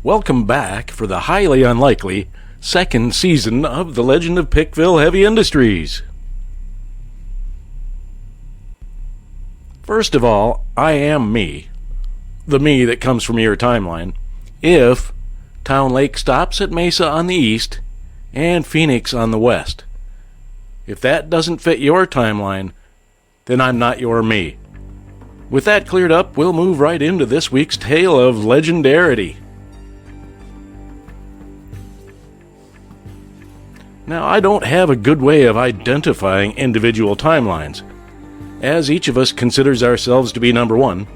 Welcome back for the highly unlikely second season of The Legend of PikVille Heavy Industries. First of all, I am me. The me that comes from your timeline. If Town Lake stops at Mesa on the east and Phoenix on the west. If that doesn't fit your timeline, then I'm not your me. With that cleared up, we'll move right into this week's tale of legendarity. Now, I don't have a good way of identifying individual timelines, as each of us considers ourselves to be number one,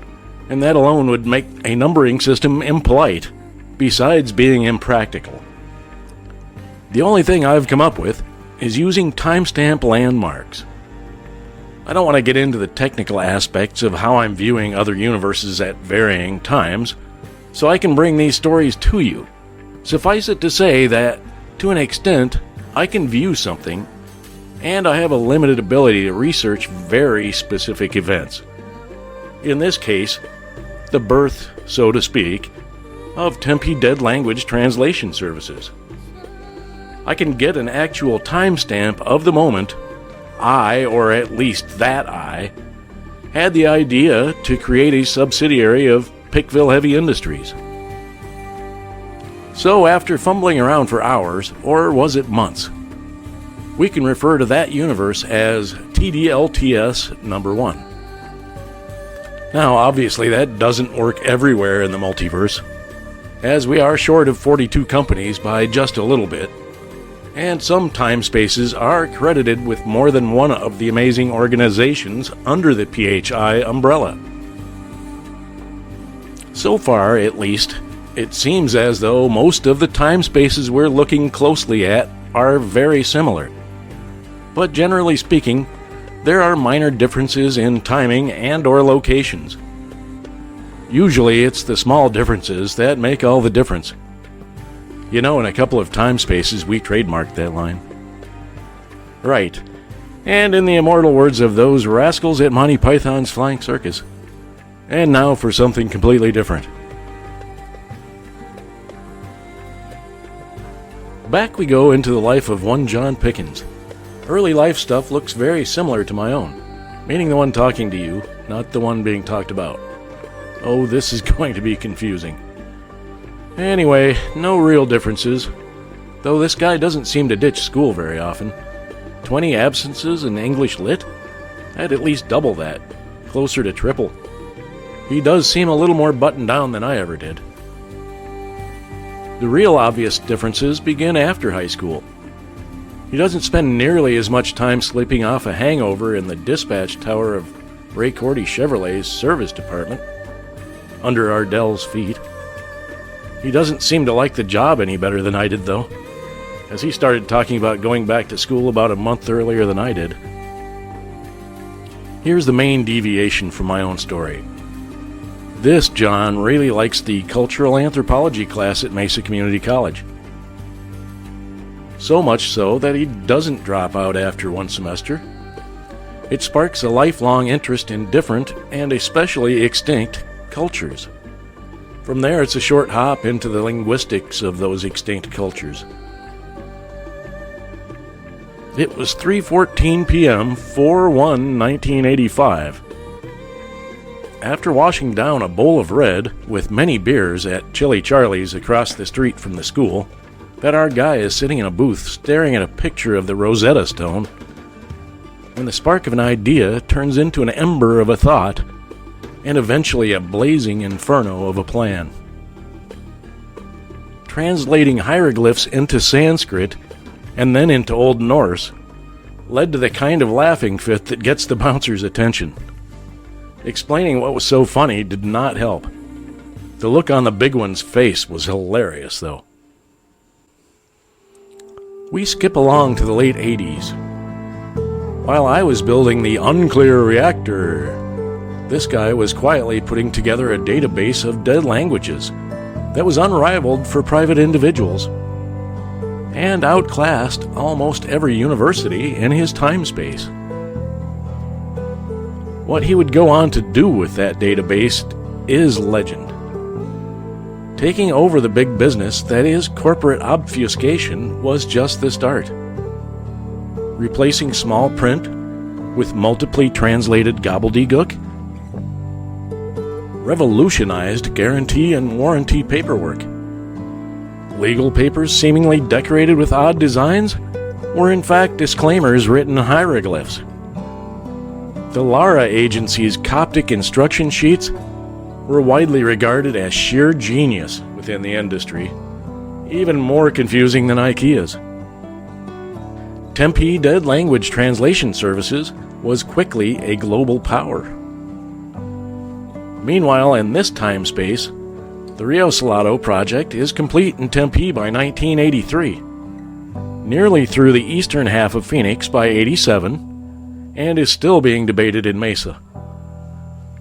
and that alone would make a numbering system impolite, besides being impractical. The only thing I've come up with is using timestamp landmarks. I don't want to get into the technical aspects of how I'm viewing other universes at varying times, so I can bring these stories to you. Suffice it to say that, to an extent, I can view something, and I have a limited ability to research very specific events. In this case, the birth, so to speak, of Tempe Dead Language Translation Services. I can get an actual timestamp of the moment I, or at least that I, had the idea to create a subsidiary of PikVille Heavy Industries. So after fumbling around for hours, or was it months, we can refer to that universe as TDLTS number 1. Now, obviously that doesn't work everywhere in the multiverse, as we are short of 42 companies by just a little bit, and some time spaces are credited with more than one of the amazing organizations under the PHI umbrella. So far, at least, it seems as though most of the time spaces we're looking closely at are very similar. But generally speaking, there are minor differences in timing and or locations. Usually it's the small differences that make all the difference. You know, in a couple of time spaces we trademarked that line. Right. And in the immortal words of those rascals at Monty Python's Flying Circus. And now for something completely different. Back we go into the life of one John Pickens. Early life stuff looks very similar to my own, meaning the one talking to you, not the one being talked about. Oh, this is going to be confusing. Anyway, no real differences, though this guy doesn't seem to ditch school very often. 20 absences in English Lit? I'd at least double that, closer to triple. He does seem a little more buttoned down than I ever did. The real obvious differences begin after high school. He doesn't spend nearly as much time sleeping off a hangover in the dispatch tower of Ray Cordy Chevrolet's service department, under Ardell's feet. He doesn't seem to like the job any better than I did, though, as he started talking about going back to school about a month earlier than I did. Here's the main deviation from my own story. This John really likes the cultural anthropology class at Mesa Community College. So much so that he doesn't drop out after one semester. It sparks a lifelong interest in different, and especially extinct, cultures. From there, it's a short hop into the linguistics of those extinct cultures. It was 3:14 p.m., 4/1/1985. After washing down a bowl of red with many beers at Chili Charlie's across the street from the school, that our guy is sitting in a booth staring at a picture of the Rosetta Stone, when the spark of an idea turns into an ember of a thought, and eventually a blazing inferno of a plan. Translating hieroglyphs into Sanskrit, and then into Old Norse, led to the kind of laughing fit that gets the bouncer's attention. Explaining what was so funny did not help. The look on the big one's face was hilarious, though. We skip along to the late 80s. While I was building the unclear reactor, this guy was quietly putting together a database of dead languages that was unrivaled for private individuals, and outclassed almost every university in his time space. What he would go on to do with that database is legend. Taking over the big business that is corporate obfuscation was just the start. Replacing small print with multiply translated gobbledygook revolutionized guarantee and warranty paperwork. Legal papers seemingly decorated with odd designs were in fact disclaimers written hieroglyphs. The Lara agency's Coptic instruction sheets were widely regarded as sheer genius within the industry, even more confusing than IKEA's. Tempe Dead Language Translation Services was quickly a global power. Meanwhile, in this time space, the Rio Salado project is complete in Tempe by 1983, nearly through the eastern half of Phoenix by 87, and is still being debated in Mesa.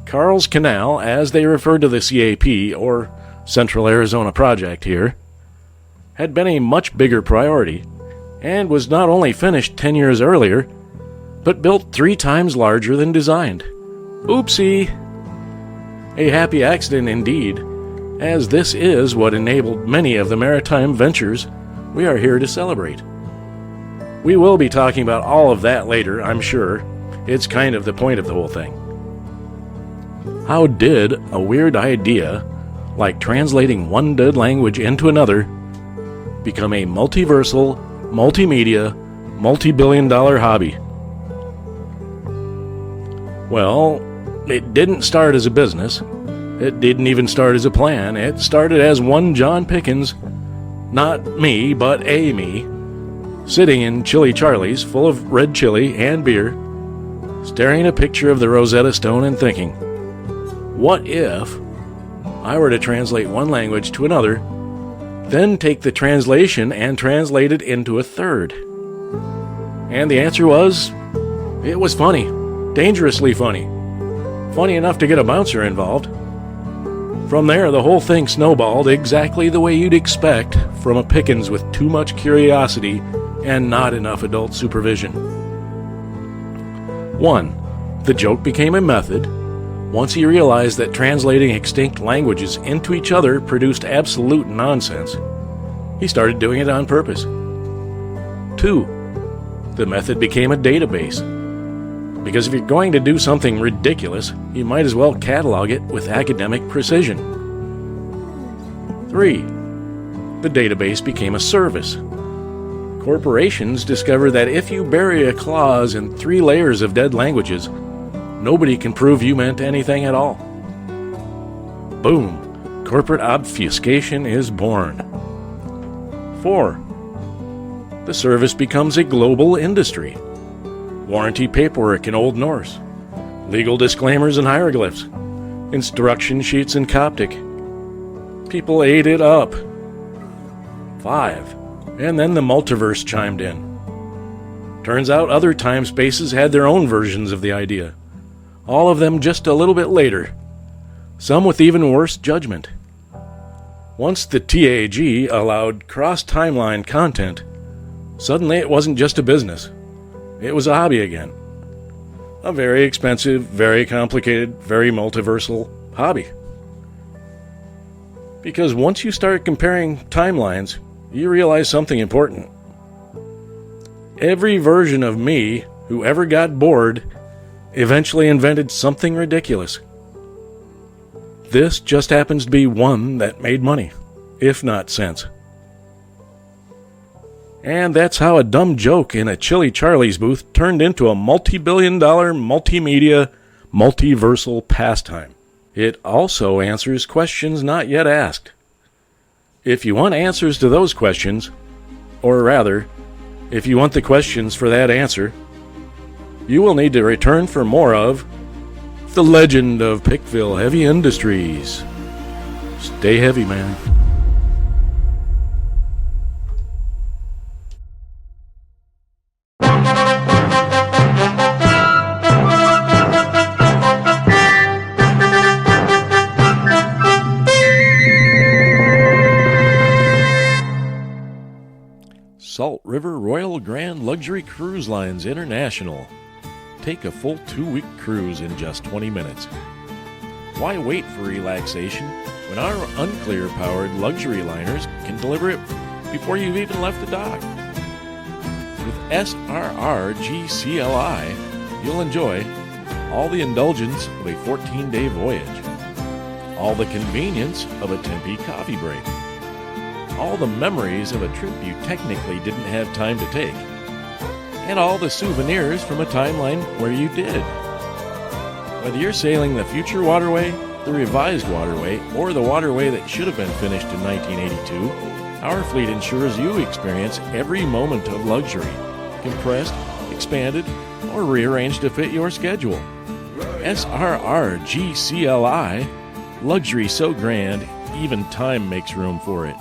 Carl's Canal, as they referred to the CAP, or Central Arizona Project here, had been a much bigger priority, and was not only finished 10 years earlier, but built 3 times larger than designed. Oopsie! A happy accident indeed, as this is what enabled many of the maritime ventures we are here to celebrate. We will be talking about all of that later, I'm sure. It's kind of the point of the whole thing. How did a weird idea, like translating one dead language into another, become a multiversal, multimedia, multi-billion-dollar hobby? Well, it didn't start as a business. It didn't even start as a plan. It started as one John Pickens, not me, but a me, sitting in Chili Charlie's full of red chili and beer, staring at a picture of the Rosetta Stone and thinking, what if I were to translate one language to another, then take the translation and translate it into a third? And the answer was, it was funny, dangerously funny. Funny enough to get a bouncer involved. From there, the whole thing snowballed exactly the way you'd expect from a Pickens with too much curiosity and not enough adult supervision. 1. The joke became a method once he realized that translating extinct languages into each other produced absolute nonsense. He started doing it on purpose. 2. The method became a database. Because if you're going to do something ridiculous, you might as well catalog it with academic precision. 3. The database became a service. Corporations discover that if you bury a clause in 3 layers of dead languages, nobody can prove you meant anything at all. Boom! Corporate obfuscation is born. 4. The service becomes a global industry. Warranty paperwork in Old Norse, legal disclaimers in hieroglyphs, instruction sheets in Coptic. People ate it up. 5. And then the multiverse chimed in. Turns out other time spaces had their own versions of the idea. All of them just a little bit later. Some with even worse judgment. Once the TAG allowed cross-timeline content, suddenly it wasn't just a business. It was a hobby again. A very expensive, very complicated, very multiversal hobby. Because once you start comparing timelines, you realize something important. Every version of me who ever got bored eventually invented something ridiculous. This just happens to be one that made money, if not sense. And that's how a dumb joke in a Chili Charlie's booth turned into a multi-billion-dollar, multimedia, multiversal pastime. It also answers questions not yet asked. If you want answers to those questions, or rather, if you want the questions for that answer, you will need to return for more of The Legend of PikVille Heavy Industries. Stay heavy, man. Salt River Royal Grand Luxury Cruise Lines International. Take a full 2-week cruise in just 20 minutes. Why wait for relaxation when our unclear-powered luxury liners can deliver it before you've even left the dock? With SRR-GCLI, you'll enjoy all the indulgence of a 14-day voyage, all the convenience of a Tempe coffee break, all the memories of a trip you technically didn't have time to take, and all the souvenirs from a timeline where you did. Whether you're sailing the future waterway, the revised waterway, or the waterway that should have been finished in 1982, our fleet ensures you experience every moment of luxury, compressed, expanded, or rearranged to fit your schedule. SRR-GCLI, luxury so grand, even time makes room for it.